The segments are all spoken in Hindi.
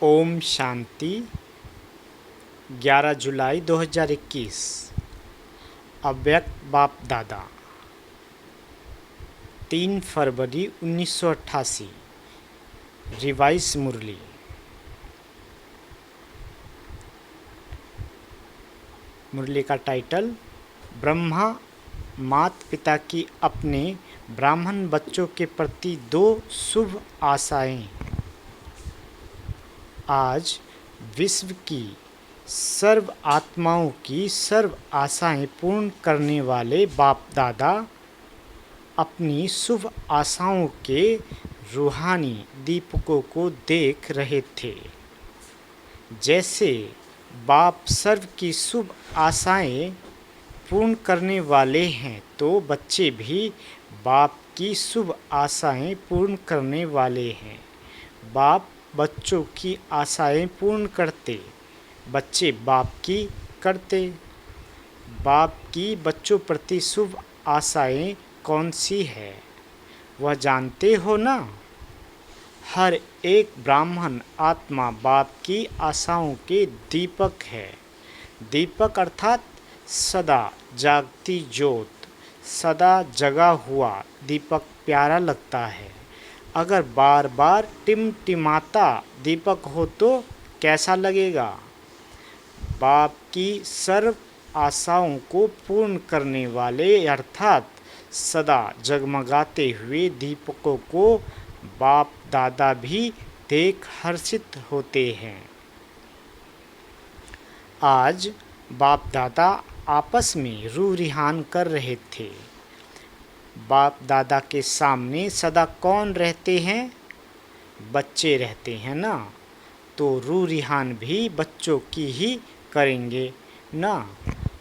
ओम शांति। 11 जुलाई 2021। अव्यक्त बाप दादा। 3 फरवरी 1988। रिवाइस मुरली। मुरली का टाइटल, ब्रह्मा माता पिता की अपने ब्राह्मण बच्चों के प्रति 2 शुभ आशाएं। आज विश्व की सर्व आत्माओं की सर्व आशाएं पूर्ण करने वाले बाप दादा अपनी शुभ आशाओं के रूहानी दीपकों को देख रहे थे। जैसे बाप सर्व की शुभ आशाएं पूर्ण करने वाले हैं, तो बच्चे भी बाप की शुभ आशाएं पूर्ण करने वाले हैं। बाप बच्चों की आशाएं पूर्ण करते, बच्चे बाप की करते। बाप की बच्चों प्रति शुभ आशाएं कौन सी है, वह जानते हो ना? हर एक ब्राह्मण आत्मा बाप की आशाओं के दीपक है। दीपक अर्थात सदा जागती ज्योत, सदा जगा हुआ दीपक प्यारा लगता है। अगर बार बार टिमटिमाता दीपक हो तो कैसा लगेगा? बाप की सर्व आशाओं को पूर्ण करने वाले अर्थात सदा जगमगाते हुए दीपकों को बाप दादा भी देख हर्षित होते हैं। आज बाप दादा आपस में रूह रिहान कर रहे थे। बाप दादा के सामने सदा कौन रहते हैं? बच्चे रहते हैं ना, तो रूह रिहान भी बच्चों की ही करेंगे ना।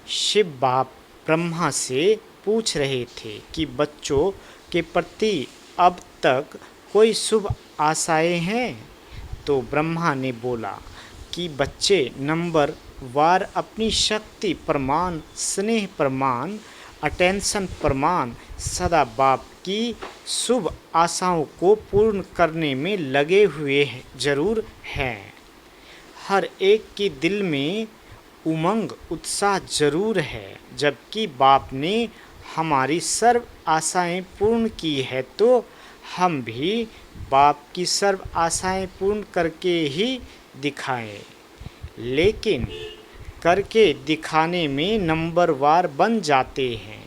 शिव बाप ब्रह्मा से पूछ रहे थे कि बच्चों के प्रति अब तक कोई शुभ आशाएं हैं? तो ब्रह्मा ने बोला कि बच्चे नंबर वार अपनी शक्ति प्रमाण, स्नेह प्रमाण, अटेंशन प्रमाण सदा बाप की शुभ आशाओं को पूर्ण करने में लगे हुए जरूर हैं। हर एक के दिल में उमंग उत्साह जरूर है। जबकि बाप ने हमारी सर्व आशाएं पूर्ण की है, तो हम भी बाप की सर्व आशाएं पूर्ण करके ही दिखाएं। लेकिन करके दिखाने में नंबरवार बन जाते हैं।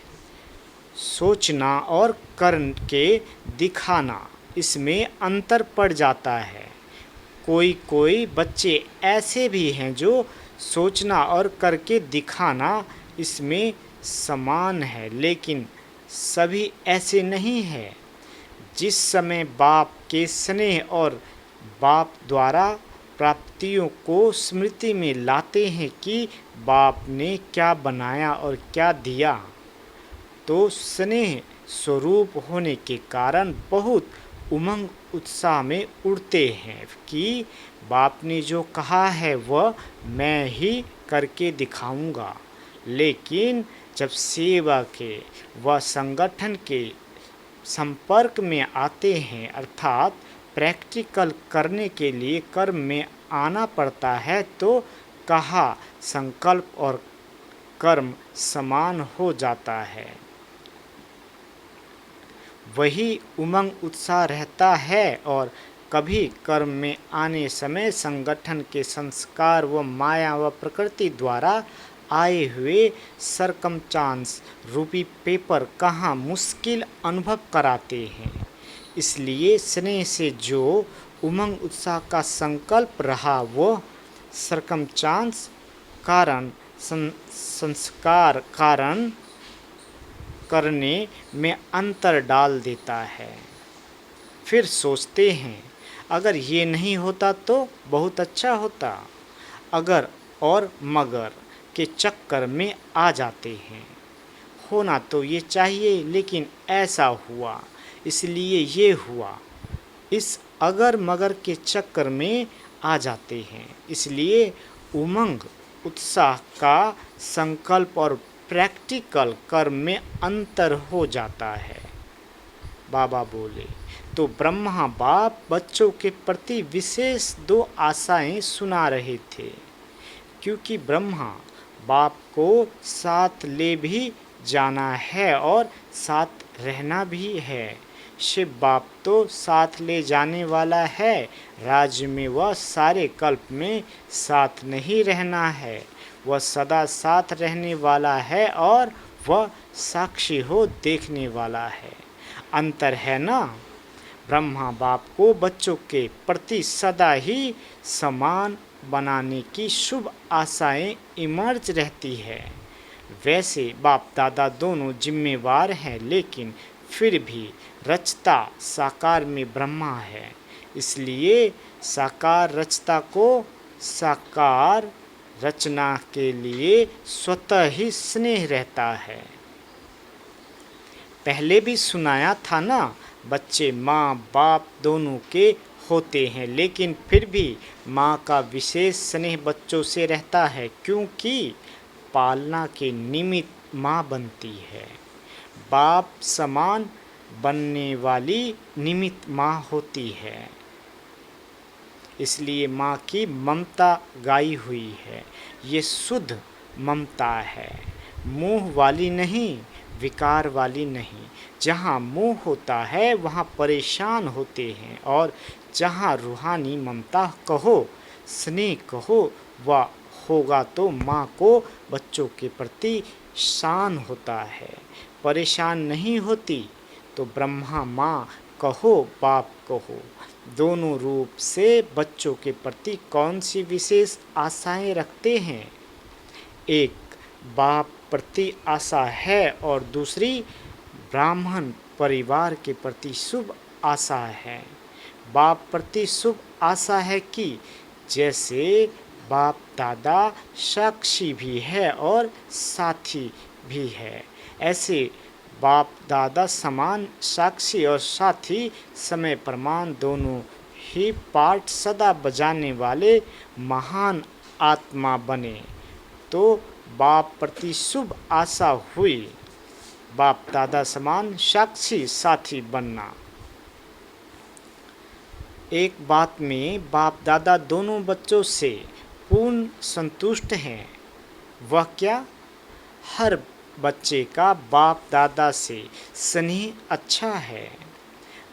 सोचना और करके दिखाना, इसमें अंतर पड़ जाता है। कोई बच्चे ऐसे भी हैं जो सोचना और करके दिखाना इसमें समान है, लेकिन सभी ऐसे नहीं हैं। जिस समय बाप के स्नेह और बाप द्वारा प्राप्तियों को स्मृति में लाते हैं कि बाप ने क्या बनाया और क्या दिया, तो स्नेह स्वरूप होने के कारण बहुत उमंग उत्साह में उड़ते हैं कि बाप ने जो कहा है वह मैं ही करके दिखाऊंगा। लेकिन जब सेवा के व संगठन के संपर्क में आते हैं, अर्थात प्रैक्टिकल करने के लिए कर्म में आना पड़ता है, तो कहा संकल्प और कर्म समान हो जाता है। वही उमंग उत्साह रहता है। और कभी कर्म में आने समय संगठन के संस्कार व माया व प्रकृति द्वारा आए हुए सरकमचांस रूपी पेपर कहाँ मुश्किल अनुभव कराते हैं। इसलिए स्नेह से जो उमंग उत्साह का संकल्प रहा, वो सरकमचांस कारण संस्कार कारण करने में अंतर डाल देता है। फिर सोचते हैं अगर ये नहीं होता तो बहुत अच्छा होता। अगर और मगर के चक्कर में आ जाते हैं। होना तो ये चाहिए, लेकिन ऐसा हुआ इसलिए ये हुआ, इस अगर मगर के चक्कर में आ जाते हैं। इसलिए उमंग उत्साह का संकल्प और प्रैक्टिकल कर्म में अंतर हो जाता है। बाबा बोले तो ब्रह्मा बाप बच्चों के प्रति विशेष दो आशाएं सुना रहे थे, क्योंकि ब्रह्मा बाप को साथ ले भी जाना है और साथ रहना भी है। शिव बाप तो साथ ले जाने वाला है, राज्य में वह सारे कल्प में साथ नहीं रहना है, वह सदा साथ रहने वाला है और वह साक्षी हो देखने वाला है। अंतर है ना? ब्रह्मा बाप को बच्चों के प्रति सदा ही समान बनाने की शुभ आशाएं इमर्ज रहती है। वैसे बाप दादा दोनों जिम्मेवार हैं, लेकिन फिर भी रचता साकार में ब्रह्मा है, इसलिए साकार रचता को साकार रचना के लिए स्वतः ही स्नेह रहता है। पहले भी सुनाया था ना, बच्चे माँ बाप दोनों के होते हैं, लेकिन फिर भी माँ का विशेष स्नेह बच्चों से रहता है, क्योंकि पालना के निमित्त माँ बनती है। बाप समान बनने वाली निमित्त माँ होती है, इसलिए माँ की ममता गाई हुई है। ये शुद्ध ममता है, मोह वाली नहीं, विकार वाली नहीं। जहाँ मोह होता है वहाँ परेशान होते हैं, और जहाँ रूहानी ममता कहो, स्नेह कहो, वह होगा तो माँ को बच्चों के प्रति शान होता है, परेशान नहीं होती। तो ब्रह्मा माँ कहो बाप कहो, दोनों रूप से बच्चों के प्रति कौन सी विशेष आशाएं रखते हैं? एक बाप प्रति आशा है और दूसरी ब्राह्मण परिवार के प्रति शुभ आशा है। बाप प्रति शुभ आशा है कि जैसे बाप दादा साक्षी भी है और साथी भी है, ऐसे बाप दादा समान साक्षी और साथी समय प्रमाण दोनों ही पाठ सदा बजाने वाले महान आत्मा बने। तो बाप प्रति शुभ आशा हुई, बाप दादा समान साक्षी साथी बनना। एक बात में बाप दादा दोनों बच्चों से पूर्ण संतुष्ट हैं। वह क्या? हर बच्चे का बाप दादा से स्नेह अच्छा है।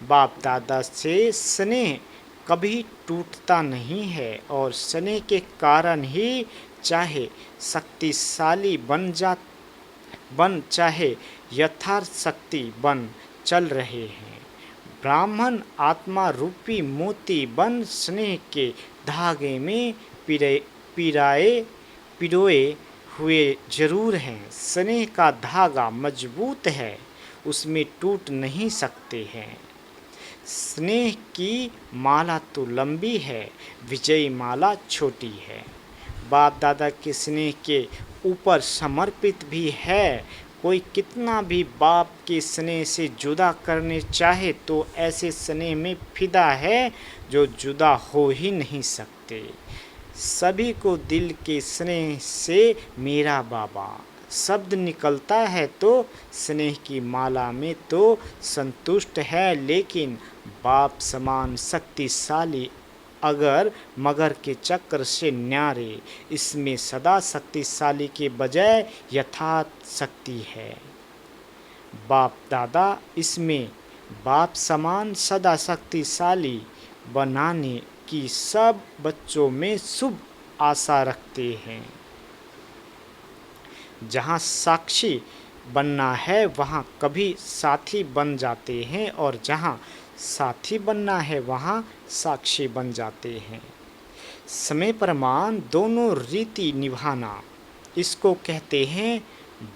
बाप दादा से स्नेह कभी टूटता नहीं है, और स्नेह के कारण ही चाहे शक्तिशाली बन चाहे यथार्थ शक्ति बन चल रहे हैं। ब्राह्मण आत्मा रूपी मोती बन स्नेह के धागे में पिरोए हुए जरूर हैं। स्नेह का धागा मजबूत है, उसमें टूट नहीं सकते हैं। स्नेह की माला तो लंबी है, विजयी माला छोटी है। बाप दादा के स्नेह के ऊपर समर्पित भी है। कोई कितना भी बाप के स्नेह से जुदा करने चाहे तो ऐसे स्नेह में फिदा है जो जुदा हो ही नहीं सकते। सभी को दिल के स्नेह से मेरा बाबा शब्द निकलता है तो स्नेह की माला में तो संतुष्ट है, लेकिन बाप समान शक्तिशाली अगर मगर के चक्र से न्यारे, इसमें सदा शक्तिशाली के बजाय यथार्थ शक्ति है। बाप दादा इसमें बाप समान सदा शक्तिशाली बनाने की सब बच्चों में शुभ आशा रखते हैं। जहाँ साक्षी बनना है वहाँ कभी साथी बन जाते हैं, और जहाँ साथी बनना है वहाँ साक्षी बन जाते हैं। समय प्रमाण दोनों रीति निभाना, इसको कहते हैं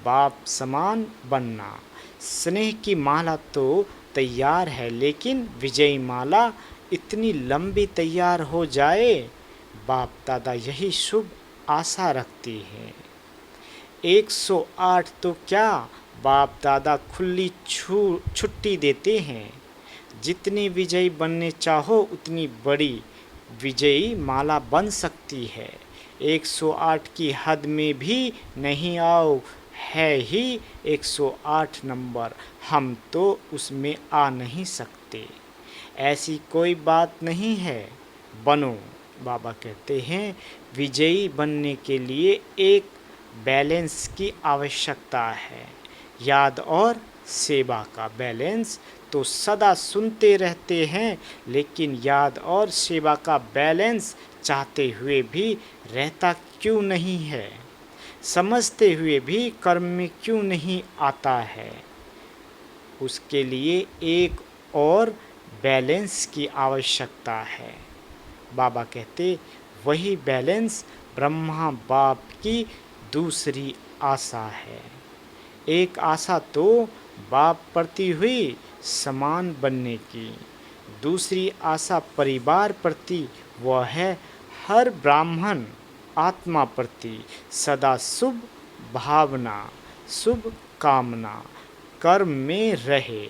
बाप समान बनना। स्नेह की माला तो तैयार है, लेकिन विजयी माला इतनी लंबी तैयार हो जाए, बाप दादा यही शुभ आशा रखती है। 108 तो क्या, बाप दादा खुली छुट्टी देते हैं। जितनी विजयी बनने चाहो उतनी बड़ी विजयी माला बन सकती है। 108 की हद में भी नहीं आओ, है ही 108 नंबर, हम तो उसमें आ नहीं सकते। ऐसी कोई बात नहीं है, बनो। बाबा कहते हैं विजयी बनने के लिए एक बैलेंस की आवश्यकता है, याद और सेवा का बैलेंस। तो सदा सुनते रहते हैं लेकिन याद और सेवा का बैलेंस चाहते हुए भी रहता क्यों नहीं है? समझते हुए भी कर्म में क्यों नहीं आता है? उसके लिए एक और बैलेंस की आवश्यकता है। बाबा कहते वही बैलेंस ब्रह्मा बाप की दूसरी आशा है। एक आशा तो बाप प्रति हुई समान बनने की, दूसरी आशा परिवार प्रति वह है हर ब्राह्मण आत्मा प्रति सदा शुभ भावना, शुभ कामना कर्म में रहे।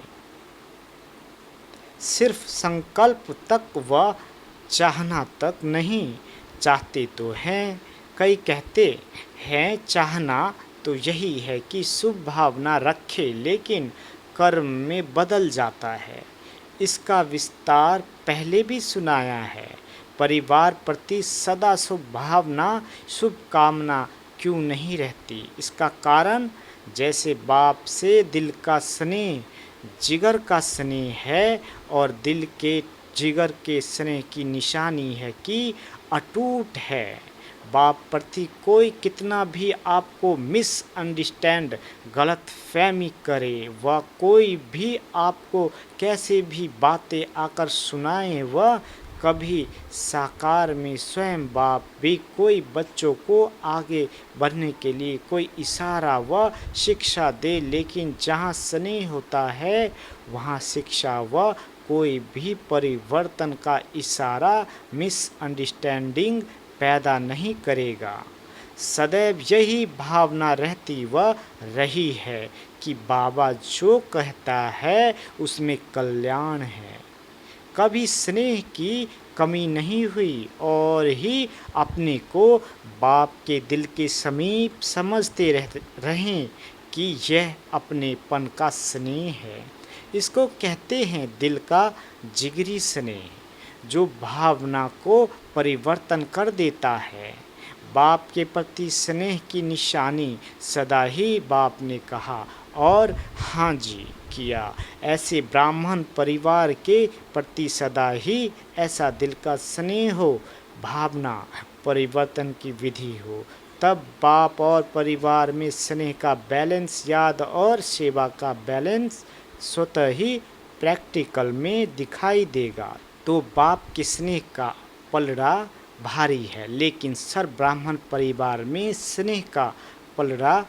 सिर्फ संकल्प तक व चाहना तक नहीं, चाहते तो हैं, कई कहते हैं चाहना तो यही है कि शुभ भावना रखे, लेकिन कर्म में बदल जाता है। इसका विस्तार पहले भी सुनाया है। परिवार प्रति सदा शुभ भावना, शुभ कामना क्यों नहीं रहती? इसका कारण जैसे बाप से दिल का स्नेह जिगर का स्नेह है और दिल के जिगर के स्नेह की निशानी है कि अटूट है। बाप प्रति कोई कितना भी आपको मिसअंडरस्टैंड गलत फहमी करे, वह कोई भी आपको कैसे भी बातें आकर सुनाए, वह कभी साकार में स्वयं बाप भी कोई बच्चों को आगे बढ़ने के लिए कोई इशारा व शिक्षा दे, लेकिन जहाँ स्नेह होता है वहाँ शिक्षा व कोई भी परिवर्तन का इशारा मिसअंडरस्टैंडिंग पैदा नहीं करेगा। सदैव यही भावना रहती व रही है कि बाबा जो कहता है उसमें कल्याण है। कभी स्नेह की कमी नहीं हुई और ही अपने को बाप के दिल के समीप समझते रहें कि यह अपनेपन का स्नेह है। इसको कहते हैं दिल का जिगरी स्नेह, जो भावना को परिवर्तन कर देता है। बाप के प्रति स्नेह की निशानी सदा ही बाप ने कहा और हाँ जी किया। ऐसे ब्राह्मण परिवार के प्रति सदा ही ऐसा दिल का स्नेह हो, भावना परिवर्तन की विधि हो, तब बाप और परिवार में स्नेह का बैलेंस, याद और सेवा का बैलेंस स्वतः ही प्रैक्टिकल में दिखाई देगा। तो बाप के स्नेह का पलड़ा भारी है, लेकिन सर्व ब्राह्मण परिवार में स्नेह का पलड़ा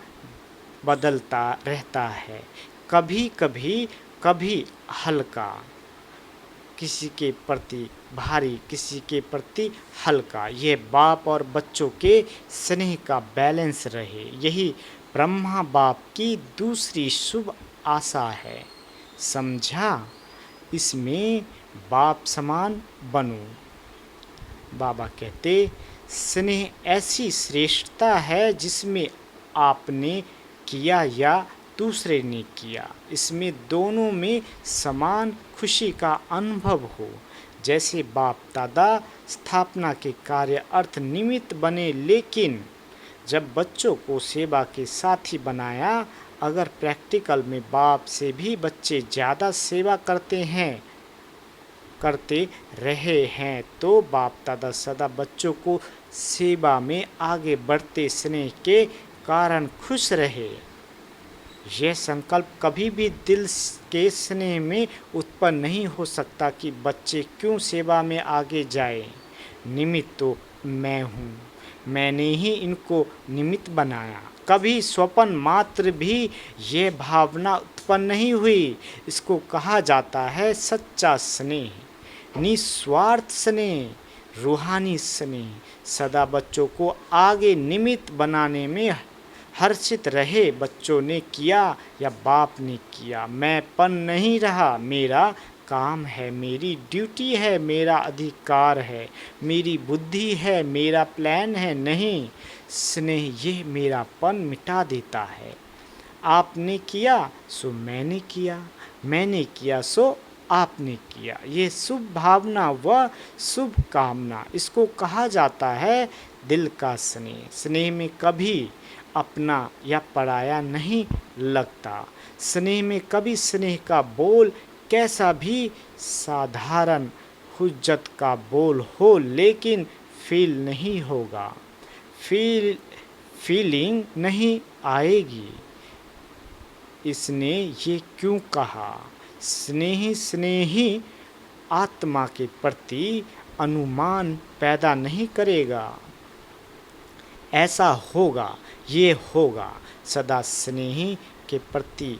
बदलता रहता है। कभी हल्का, किसी के प्रति भारी, किसी के प्रति हल्का। ये बाप और बच्चों के स्नेह का बैलेंस रहे, यही ब्रह्मा बाप की दूसरी शुभ आशा है। समझा? इसमें बाप समान बनो। बाबा कहते स्नेह ऐसी श्रेष्ठता है जिसमें आपने किया या दूसरे ने किया, इसमें दोनों में समान खुशी का अनुभव हो। जैसे बाप दादा स्थापना के कार्य अर्थ निमित्त बने, लेकिन जब बच्चों को सेवा के साथी बनाया, अगर प्रैक्टिकल में बाप से भी बच्चे ज़्यादा सेवा करते रहे हैं तो बाप दादा सदा बच्चों को सेवा में आगे बढ़ते स्नेह के कारण खुश रहे। यह संकल्प कभी भी दिल के स्नेह में उत्पन्न नहीं हो सकता कि बच्चे क्यों सेवा में आगे जाए। निमित्त तो मैं हूँ, मैंने ही इनको निमित्त बनाया। कभी स्वप्न मात्र भी ये भावना उत्पन्न नहीं हुई। इसको कहा जाता है सच्चा स्नेह, निस्वार्थ स्नेह, रूहानी स्नेह। सदा बच्चों को आगे निमित्त बनाने में हर्षित रहे। बच्चों ने किया या बाप ने किया, मैंपन नहीं रहा। मेरा काम है, मेरी ड्यूटी है, मेरा अधिकार है, मेरी बुद्धि है, मेरा प्लान है। नहीं, स्नेह ये मेरापन मिटा देता है। आपने किया सो मैंने किया, मैंने किया सो आपने किया। ये शुभ भावना व शुभ कामना, इसको कहा जाता है दिल का स्नेह। स्नेह में कभी अपना या पराया नहीं लगता। स्नेह में कभी स्नेह का बोल कैसा भी साधारण हुज्जत का बोल हो, लेकिन फील नहीं होगा, फीलिंग नहीं आएगी। इसने ये क्यों कहा? स्नेही स्नेही आत्मा के प्रति अनुमान पैदा नहीं करेगा। ऐसा होगा, ये होगा। सदा स्नेही के प्रति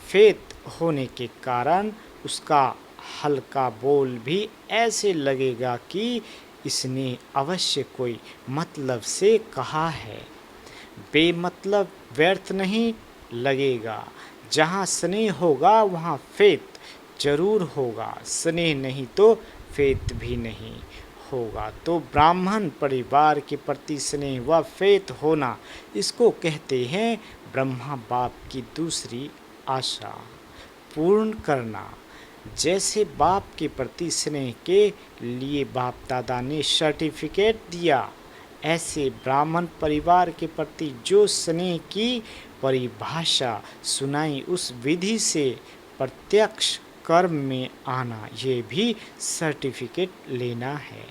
फेथ होने के कारण उसका हल्का बोल भी ऐसे लगेगा कि इसने अवश्य कोई मतलब से कहा है। बेमतलब व्यर्थ नहीं लगेगा। जहाँ स्नेह होगा वहाँ फेथ जरूर होगा। स्नेह नहीं तो फेथ भी नहीं होगा। तो ब्राह्मण परिवार के प्रति स्नेह व फेथ होना, इसको कहते हैं ब्रह्मा बाप की दूसरी आशा पूर्ण करना। जैसे बाप के प्रति स्नेह के लिए बाप दादा ने सर्टिफिकेट दिया, ऐसे ब्राह्मण परिवार के प्रति जो स्नेह की परिभाषा सुनाई, उस विधि से प्रत्यक्ष कर्म में आना, ये भी सर्टिफिकेट लेना है।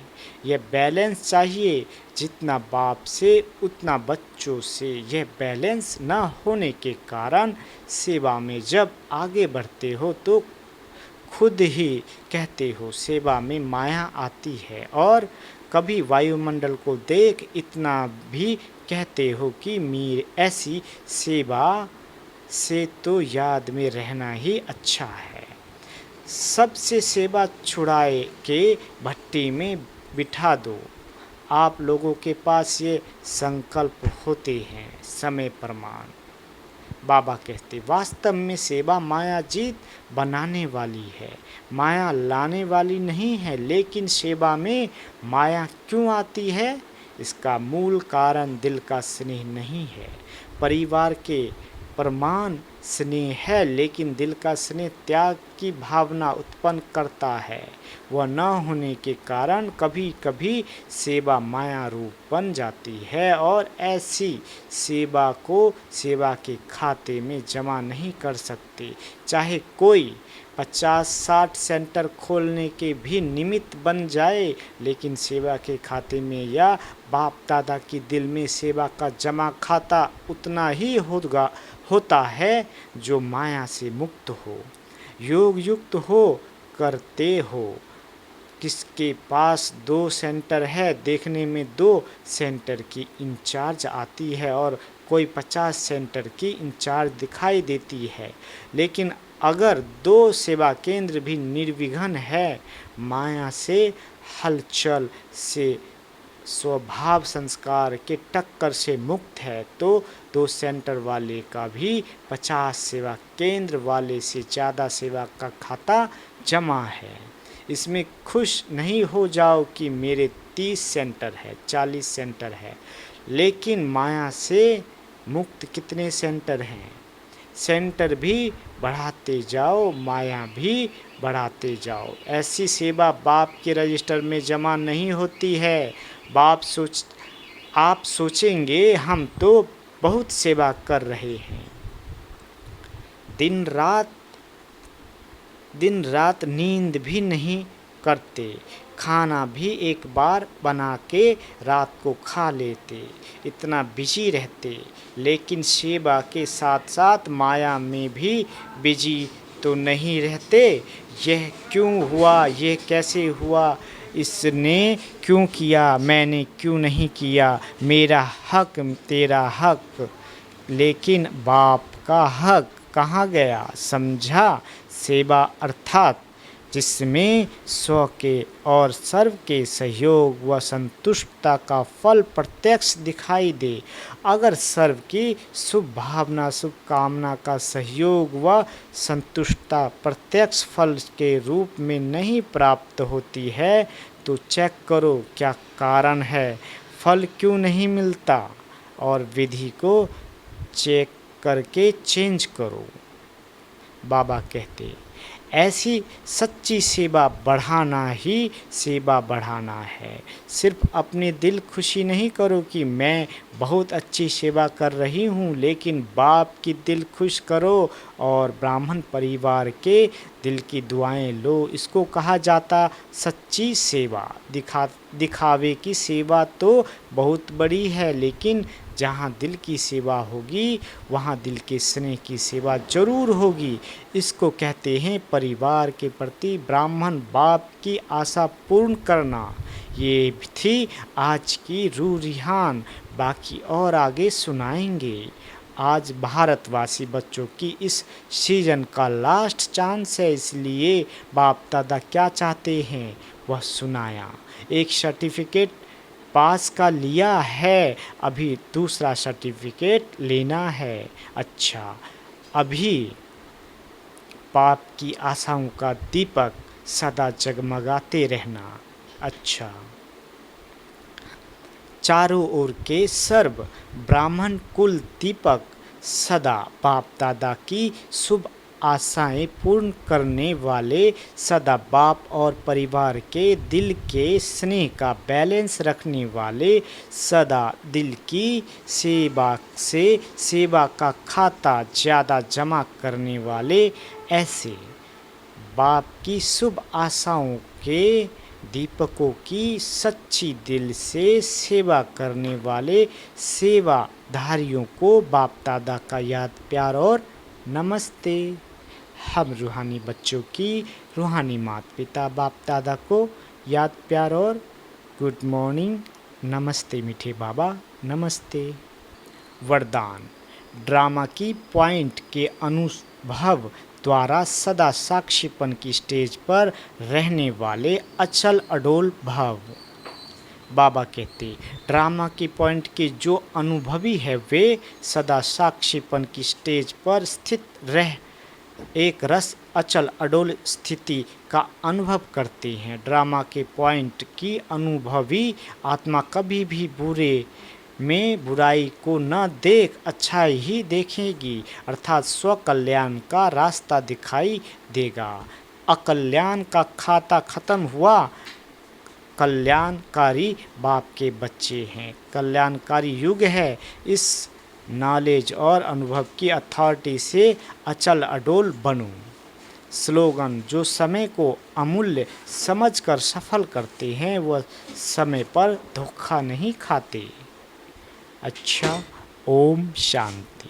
यह बैलेंस चाहिए, जितना बाप से उतना बच्चों से। यह बैलेंस न होने के कारण सेवा में जब आगे बढ़ते हो तो खुद ही कहते हो सेवा में माया आती है, और कभी वायुमंडल को देख इतना भी कहते हो कि मेरी ऐसी सेवा से तो याद में रहना ही अच्छा है। सबसे सेवा छुड़ाए के भट्टी में बिठा दो। आप लोगों के पास ये संकल्प होते हैं, समय प्रमाण। बाबा कहते वास्तव में सेवा माया जीत बनाने वाली है, माया लाने वाली नहीं है। लेकिन सेवा में माया क्यों आती है? इसका मूल कारण दिल का स्नेह नहीं है। परिवार के प्रमाण स्नेह है, लेकिन दिल का स्नेह त्याग की भावना उत्पन्न करता है। वह न होने के कारण कभी कभी सेवा माया रूप बन जाती है, और ऐसी सेवा को सेवा के खाते में जमा नहीं कर सकते। चाहे कोई 50-60 सेंटर खोलने के भी निमित्त बन जाए, लेकिन सेवा के खाते में या बाप दादा की दिल में सेवा का जमा खाता उतना ही होता है जो माया से मुक्त हो, योग युक्त हो, करते हो। किसके पास 2 सेंटर है, देखने में 2 सेंटर की इंचार्ज आती है और कोई 50 सेंटर की इंचार्ज दिखाई देती है। लेकिन अगर 2 सेवा केंद्र भी निर्विघ्न है, माया से हलचल से स्वभाव संस्कार के टक्कर से मुक्त है, तो 2 सेंटर वाले का भी 50 सेवा केंद्र वाले से ज़्यादा सेवा का खाता जमा है। इसमें खुश नहीं हो जाओ कि मेरे 30 सेंटर है, 40 सेंटर है। लेकिन माया से मुक्त कितने सेंटर हैं? सेंटर भी बढ़ाते जाओ, माया भी बढ़ाते जाओ। ऐसी सेवा बाप के रजिस्टर में जमा नहीं होती है। आप सोचेंगे हम तो बहुत सेवा कर रहे हैं, दिन रात नींद भी नहीं करते, खाना भी एक बार बना के रात को खा लेते, इतना बिजी रहते। लेकिन सेवा के साथ साथ माया में भी बिजी तो नहीं रहते। यह क्यों हुआ, यह कैसे हुआ, इसने क्यों किया, मैंने क्यों नहीं किया, मेरा हक तेरा हक, लेकिन बाप का हक कहाँ गया? समझा? सेवा अर्थात जिसमें स्व के और सर्व के सहयोग व संतुष्टता का फल प्रत्यक्ष दिखाई दे। अगर सर्व की शुभ भावना शुभ कामना का सहयोग व संतुष्टता प्रत्यक्ष फल के रूप में नहीं प्राप्त होती है, तो चेक करो क्या कारण है, फल क्यों नहीं मिलता, और विधि को चेक करके चेंज करो। बाबा कहते ऐसी सच्ची सेवा बढ़ाना ही सेवा बढ़ाना है। सिर्फ अपने दिल खुशी नहीं करो कि मैं बहुत अच्छी सेवा कर रही हूँ, लेकिन बाप की दिल खुश करो और ब्राह्मण परिवार के दिल की दुआएं लो। इसको कहा जाता सच्ची सेवा। दिखावे की सेवा तो बहुत बड़ी है, लेकिन जहाँ दिल की सेवा होगी वहाँ दिल के स्नेह की सेवा जरूर होगी। इसको कहते हैं परिवार के प्रति ब्राह्मण बाप की आशा पूर्ण करना। ये थी आज की रूह रिहान, बाकी और आगे सुनाएंगे। आज भारतवासी बच्चों की इस सीजन का लास्ट चांस है, इसलिए बाप दादा क्या चाहते हैं वह सुनाया। एक सर्टिफिकेट पास का लिया है, अभी दूसरा सर्टिफिकेट लेना है। अच्छा, अभी बाप की आशाओं का दीपक सदा जगमगाते रहना। अच्छा, चारों ओर के सर्व ब्राह्मण कुल दीपक सदा बाप दादा की शुभ आशाएं पूर्ण करने वाले, सदा बाप और परिवार के दिल के स्नेह का बैलेंस रखने वाले, सदा दिल की सेवा से सेवा का खाता ज़्यादा जमा करने वाले, ऐसे बाप की शुभ आशाओं के दीपकों की सच्ची दिल से सेवा करने वाले सेवाधारियों को बाप दादा का याद प्यार और नमस्ते। हम रूहानी बच्चों की रूहानी माता पिता बाप दादा को याद प्यार और गुड मॉर्निंग, नमस्ते मीठे बाबा, नमस्ते। वरदान। ड्रामा की पॉइंट के अनुभव द्वारा सदा साक्षीपन की स्टेज पर रहने वाले अचल अडोल भाव। बाबा कहते ड्रामा की पॉइंट के जो अनुभवी है वे सदा साक्षीपन की स्टेज पर स्थित रह एक रस अचल अडोल स्थिति का अनुभव करते हैं। ड्रामा के पॉइंट की अनुभवी आत्मा कभी भी बुरे में बुराई को न देख अच्छाई ही देखेगी, अर्थात स्व कल्याण का रास्ता दिखाई देगा। अकल्याण का खाता खत्म हुआ, कल्याणकारी बाप के बच्चे हैं, कल्याणकारी युग है। इस नॉलेज और अनुभव की अथॉरिटी से अचल अडोल बनो। स्लोगन। जो समय को अमूल्य समझकर सफल करते हैं वह समय पर धोखा नहीं खाते। अच्छा, ओम शांति।